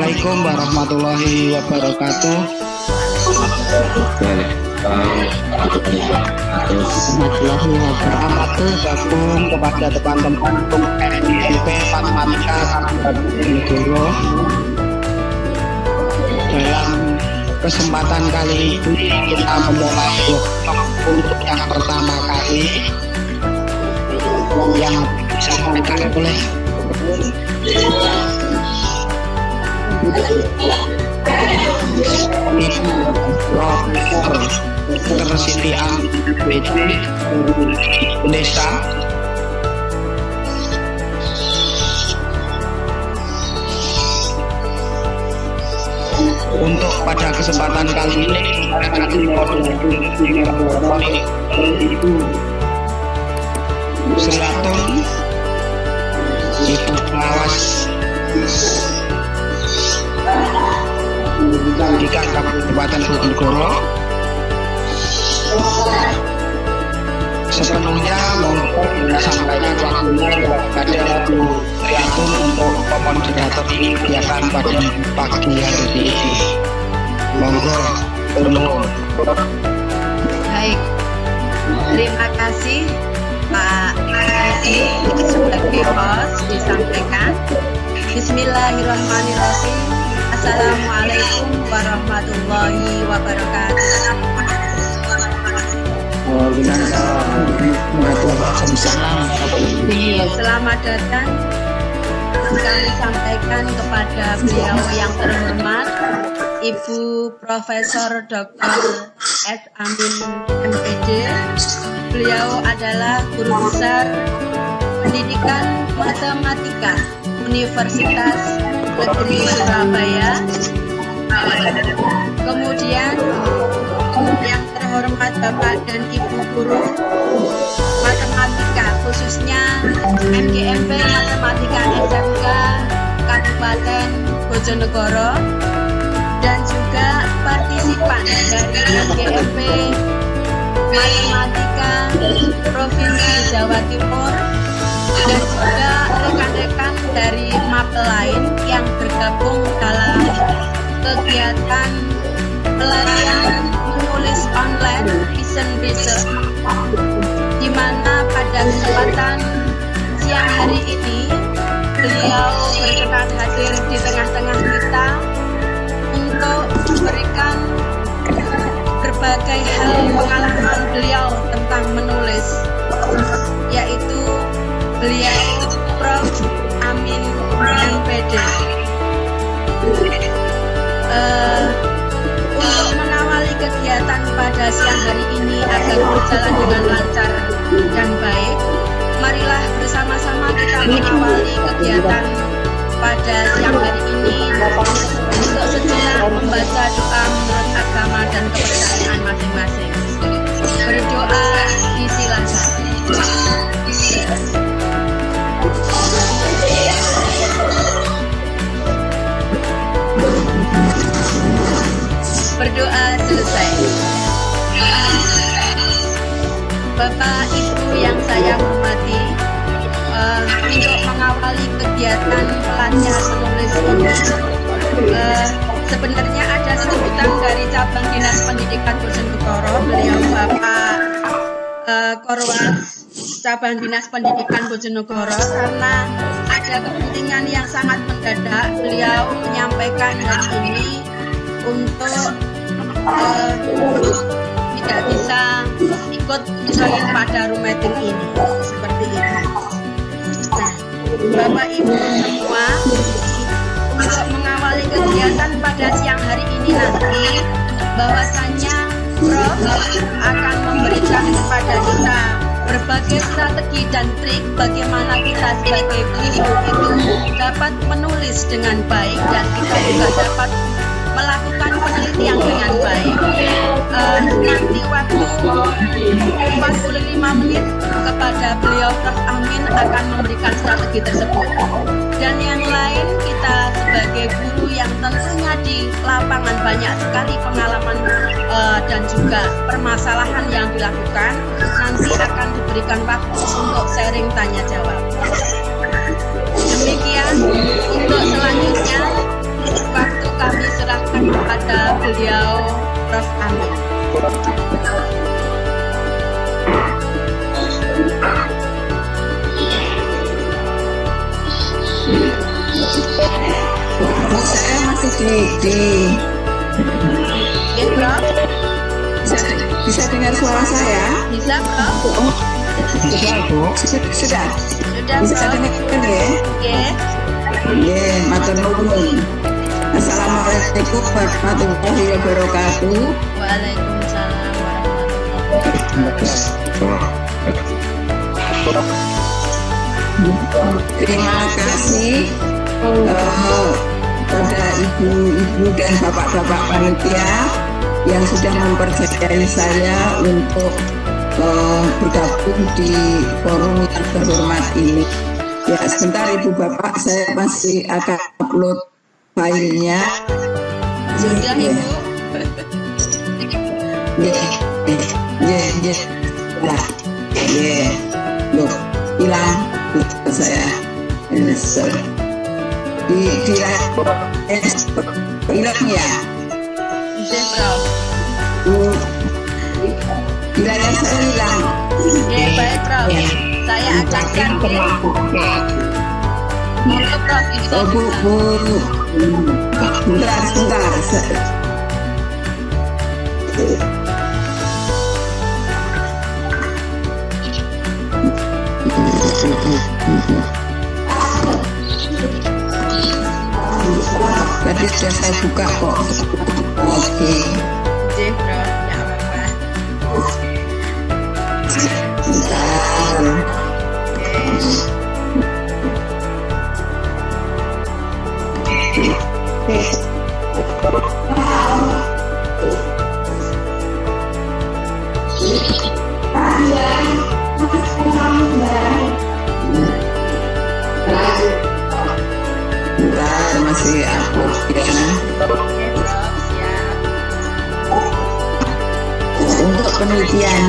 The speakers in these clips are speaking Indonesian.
Assalamualaikum warahmatullahi wabarakatuh. Warahmatullahi wabarakatuh. Gabung kepada teman-teman SMP Matematika Negoro. Dalam kesempatan kali ini kita memulai untuk yang pertama kali yang disampaikan oleh Profesor Siti AMBD Indonesia. Untuk pada kesempatan kali ini akan Selaton Ibu Pengawas di Kabupaten Bojonegoro. Sepenuhnya mohon sampaikan waktunya kepada Bu Triatun untuk pemoderator kegiatan pada pagi hari ini. Monggo, turun. Baik, terima kasih Pak Edi sebagai host disampaikan. Bismillahirrahmanirrahim. Assalamualaikum warahmatullahi wabarakatuh. Selamat datang kami sampaikan kepada beliau yang terhormat Ibu Profesor Dr. S. Amin MPD. Beliau adalah guru besar pendidikan matematika Universitas Negeri Surabaya. Kemudian yang terhormat Bapak dan Ibu guru matematika khususnya MGMP Matematika SMK Kabupaten Bojonegoro dan juga partisipan dari MGMP Matematika Provinsi Jawa Timur dan juga rekan-rekan dari MAPEL lain yang bergabung dalam kegiatan pelatihan menulis online Vision Research, di mana pada kesempatan siang hari ini beliau berkenan hadir di tengah-tengah kita untuk memberikan berbagai hal pengalaman beliau tentang menulis, yaitu beliau Prof. Amin MPD. Untuk mengawali kegiatan pada siang hari ini agar berjalan dengan lancar dan baik, marilah bersama-sama kita mengawali kegiatan pada siang hari ini untuk sejenak membaca doa menurut agama dan kepercayaan masing-masing. Berdoa disilakan. Berdoa selesai. Bapak Ibu yang saya hormati, untuk mengawali kegiatan pelatihan menulis ini, sebenarnya ada sebutan dari cabang Dinas Pendidikan Bojonegoro, beliau Bapak Korwas cabang Dinas Pendidikan Bojonegoro, karena ada kepentingan yang sangat mendadak beliau menyampaikan hal ini untuk tidak bisa ikut join pada room meeting ini, seperti itu. Nah, Bapak Ibu semua, untuk mengawali kegiatan pada siang hari ini nanti, bahwasannya Prof akan memberikan kepada kita berbagai strategi dan trik bagaimana kita sebagai guru itu dapat menulis dengan baik dan kita juga dapat melakukan penelitian dengan baik. Nanti waktu 45 menit kepada beliau Prof. Amin akan memberikan strategi tersebut. Dan yang lain, kita sebagai guru yang tentunya di lapangan banyak sekali pengalaman dan juga permasalahan yang dilakukan, nanti akan diberikan waktu untuk sharing tanya jawab. Demikian untuk selanjutnya. di Oke, Prof. bisa, bisa dengar suara saya? Bisa, Prof. Oh, Sudah, Bu. sudah. Sudah, Bisa Prof. dengar ya? Oke. Ya, matur nuwun. Assalamualaikum warahmatullahi wabarakatuh. Waalaikumsalam warahmatullahi Terima kasih pada ibu-ibu dan bapak-bapak panitia yang sudah mempercayai saya untuk bergabung di forum yang terhormat ini. Ya, sebentar ibu bapak, saya masih akan upload filenya. Sudah, Ibu. Lah, loh, hilang saya. Hilang ya. Oke, Prof. Wilayah saya hilang. Oke, baik, Prof. Saya acakkan, oke. Oke, Prof. Bisa, Oh, Bu. Sebentar. Tadi sudah saya buka kok. Oke. Oke, Prof. Nggak apa-apa. Bentar. Bentar, masih upload ya. Oke, Prof. Siap. Untuk penelitian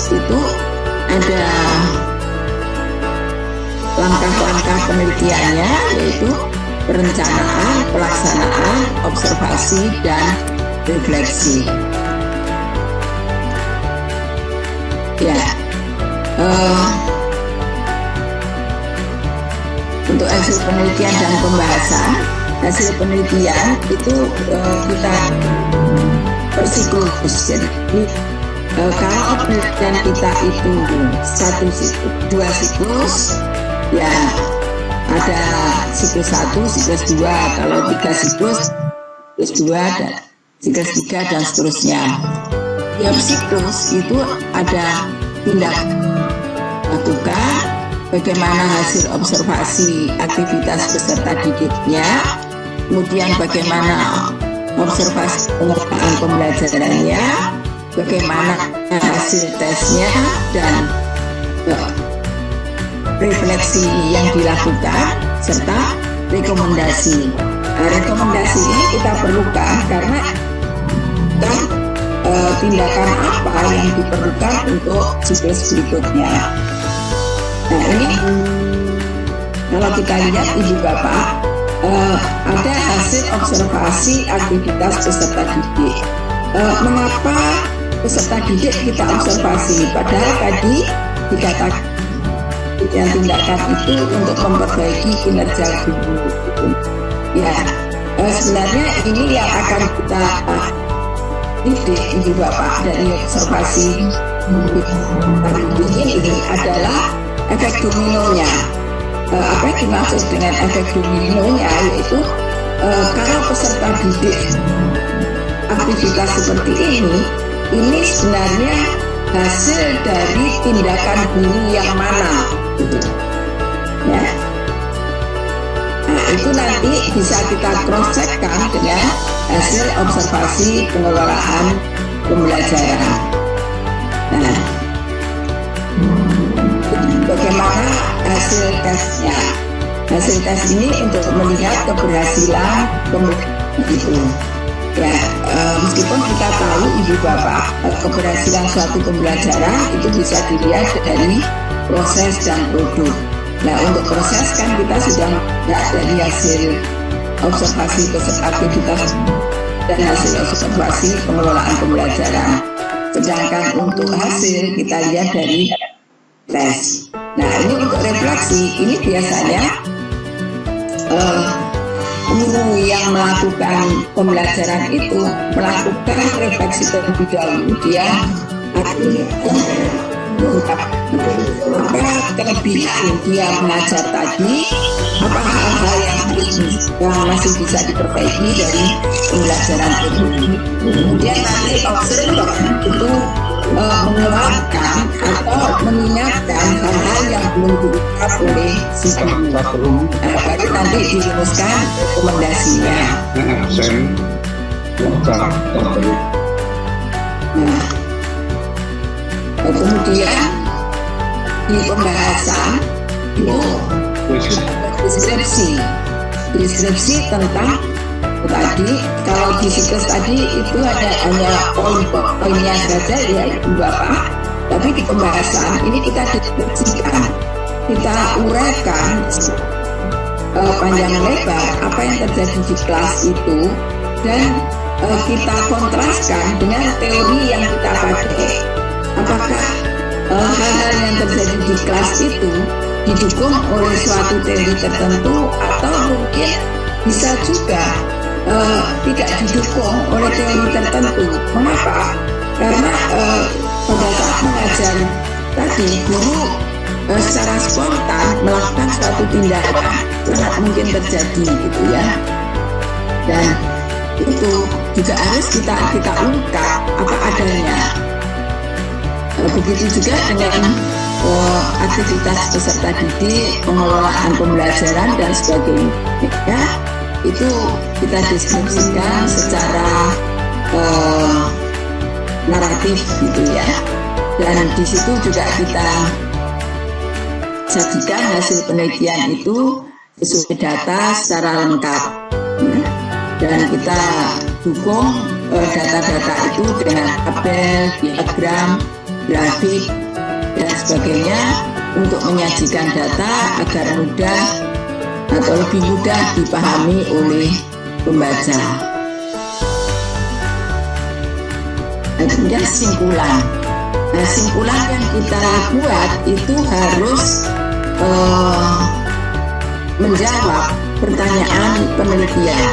itu ada langkah-langkah penelitiannya, yaitu perencanaan, pelaksanaan, observasi, dan refleksi. Ya, untuk hasil penelitian dan pembahasan, hasil penelitian itu kita bersiklus. Jadi kalau penelitian kita itu dua siklus, ya ada siklus 1, siklus 2, kalau 3 siklus 2, dan siklus 3 dan seterusnya. Tiap siklus itu ada tindak lakukan, bagaimana hasil observasi aktivitas peserta didiknya, kemudian bagaimana observasi pengembangan pembelajarannya, bagaimana hasil tesnya, dan refleksi yang dilakukan, serta rekomendasi. Nah, rekomendasi ini kita perlukan karena tindakan apa yang diperlukan untuk siklus berikutnya. Nah, ini kalau kita lihat ibu bapak, ada hasil observasi aktivitas peserta didik. Mengapa peserta didik kita observasi? Padahal tadi dikatakan yang tindakan itu untuk memperbaiki kinerja guru. Ya, sebenarnya ini yang akan kita didik ibu bapak dari observasi ini adalah efek dominonya. Apa yang dimaksud dengan efek dominonya, yaitu kalau peserta didik aktivitas seperti ini sebenarnya hasil dari tindakan guru yang mana, gitu. Ya. Nah, itu nanti bisa kita cross checkkan dengan hasil observasi pengelolaan pembelajaran. Nah, bagaimana hasil tesnya? Hasil tes ini untuk melihat keberhasilan pembelajaran itu. Ya, meskipun kita tahu ibu bapak, keberhasilan suatu pembelajaran itu bisa dilihat dari proses dan produk. Nah, untuk proses kan kita sudah lihat dari hasil observasi aktivitas dan hasil observasi pengelolaan pembelajaran. Sedangkan untuk hasil kita lihat dari tes. Nah, ini untuk refleksi, ini biasanya yang melakukan pembelajaran itu melakukan refleksi terlebih dahulu. Dia apa kelebihan dia mengajar tadi, apa hal-hal yang masih bisa diperbaiki dari pembelajaran itu. Kemudian nanti observer itu mengeluarkan atau mengingatkan hal-hal yang belum diungkap oleh si guru. Baru nanti dirumuskan rekomendasinya. Kemudian di pembahasan itu deskripsi tentang tadi. Kalau di situs tadi itu hanya poin-poinnya saja ya Ibu Bapak, tapi di pembahasan ini kita deskripsikan, kita uraikan panjang lebar apa yang terjadi di kelas itu, dan kita kontraskan dengan teori yang kita pakai. Apakah hal-hal yang terjadi di kelas itu didukung oleh suatu teori tertentu, atau mungkin bisa juga tidak didukung oleh teori tertentu. Mengapa? Karena pada saat mengajar tadi, guru secara spontan melakukan suatu tindakan sangat mungkin terjadi gitu ya, dan itu juga harus kita ungkap apa adanya. Begitu juga dengan aktivitas peserta didik, pengelolaan pembelajaran dan sebagainya ya, itu kita deskripsikan secara naratif gitu ya, dan di situ juga kita sajikan hasil penelitian itu sesuai data secara lengkap ya. Dan kita dukung data-data itu dengan tabel, diagram, grafik dan sebagainya untuk menyajikan data agar mudah atau lebih mudah dipahami oleh pembaca. Kemudian simpulan. Nah, simpulan yang kita buat itu harus menjawab pertanyaan penelitian.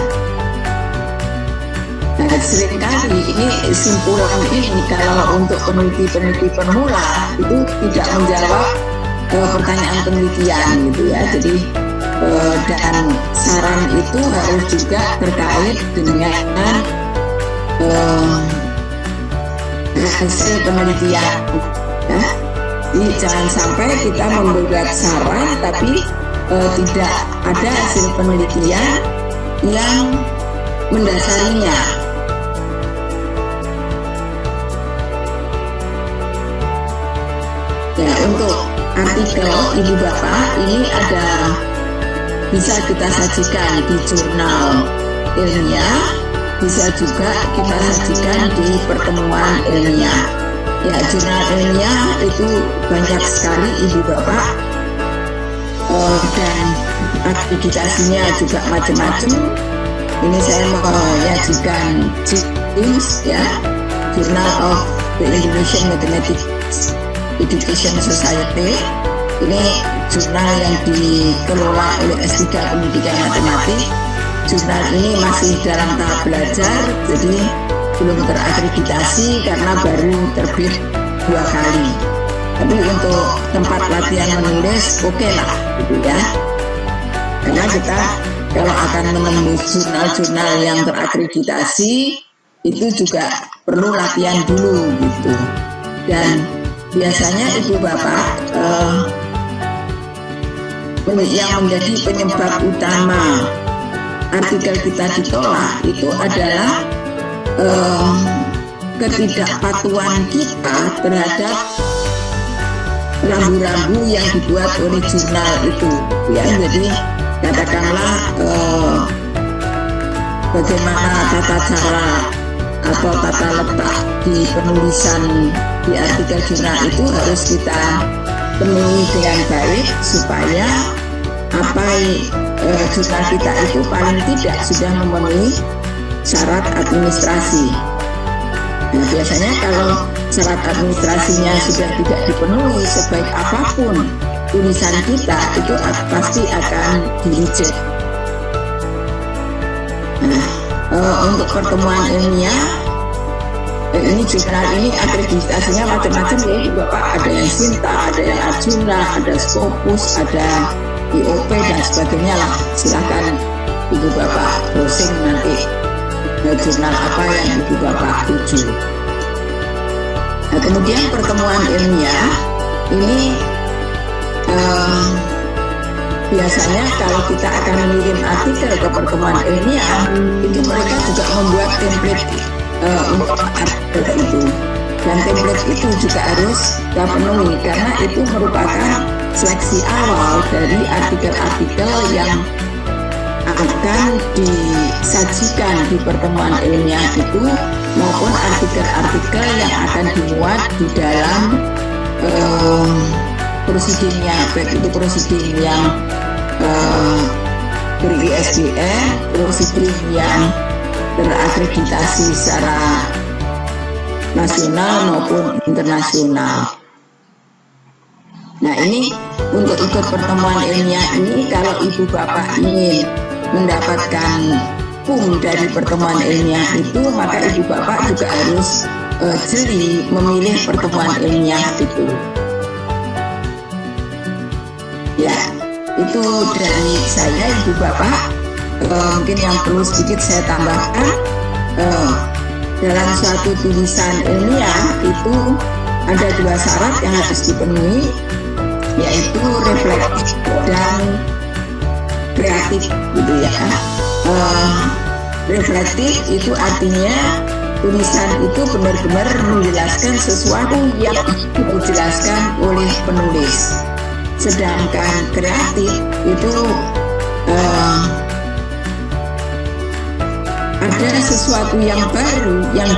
Nah, seringkali ini simpulan ini kalau untuk peneliti pemula itu tidak menjawab pertanyaan penelitian gitu ya. Jadi dan saran itu harus juga terkait dengan hasil penelitian ya. Jadi jangan sampai kita membuat saran tapi tidak ada hasil penelitian yang mendasarinya. Ya, untuk artikel Ibu Bapak ini bisa kita sajikan di jurnal ilmiah, bisa juga kita sajikan di pertemuan ilmiah. Ya, jurnal ilmiah itu banyak sekali Ibu Bapak, dan akreditasinya juga macam-macam. Ini saya menyajikan JIMS ya, Journal of the Indonesian Mathematics Education Society. Ini jurnal yang dikelola oleh S3 Pendidikan Matematik. Jurnal ini masih dalam tahap belajar, jadi belum terakreditasi karena baru terbit 2 kali. Tapi untuk tempat latihan menulis oke lah gitu ya. Karena kita kalau akan menembus jurnal-jurnal yang terakreditasi itu juga perlu latihan dulu gitu. Dan biasanya Ibu Bapak yang menjadi penyebab utama artikel kita ditolak itu adalah ketidakpatuhan kita terhadap rambu-rambu yang dibuat oleh jurnal itu ya. Jadi katakanlah bagaimana tata cara atau tata letak di penulisan di artikel jurnal itu harus kita penuhi dengan baik supaya apa jurnal kita itu paling tidak sudah memenuhi syarat administrasi. Nah, biasanya kalau syarat administrasinya sudah tidak dipenuhi, sebaik apapun tulisan kita itu pasti akan di-reject. Nah, untuk pertemuan ilmiah ini jurnal ini akreditasinya macam-macam ya Ibu Bapak, ada yang Sinta, ada yang Arjuna, ada Scopus, ada IOP dan sebagainya lah. Silahkan Ibu Bapak browsing nanti jurnal apa yang Ibu Bapak tuju. Nah, kemudian pertemuan ilmiah ini biasanya kalau kita akan mengirim artikel ke pertemuan ilmiah itu mereka juga membuat template untuk artikel itu, dan template itu juga harus kita penuhi karena itu merupakan seleksi awal dari artikel-artikel yang akan disajikan di pertemuan ilmiah itu, maupun artikel-artikel yang akan dimuat di dalam prosidingnya, baik itu prosiding yang ber-ISBN, prosiding yang terakreditasi secara nasional maupun internasional. Nah, ini untuk ikut pertemuan ilmiah ini, kalau Ibu Bapak ingin mendapatkan PUM dari pertemuan ilmiah itu, maka Ibu Bapak juga harus jeli memilih pertemuan ilmiah itu. Ya, itu dari saya Ibu Bapak. Mungkin yang perlu sedikit saya tambahkan, dalam suatu tulisan ilmiah itu ada 2 syarat yang harus dipenuhi, yaitu reflektif dan kreatif gitu ya. Reflektif itu artinya tulisan itu benar-benar menjelaskan sesuatu yang dijelaskan oleh penulis. Sedangkan kreatif itu ada sesuatu yang baru yang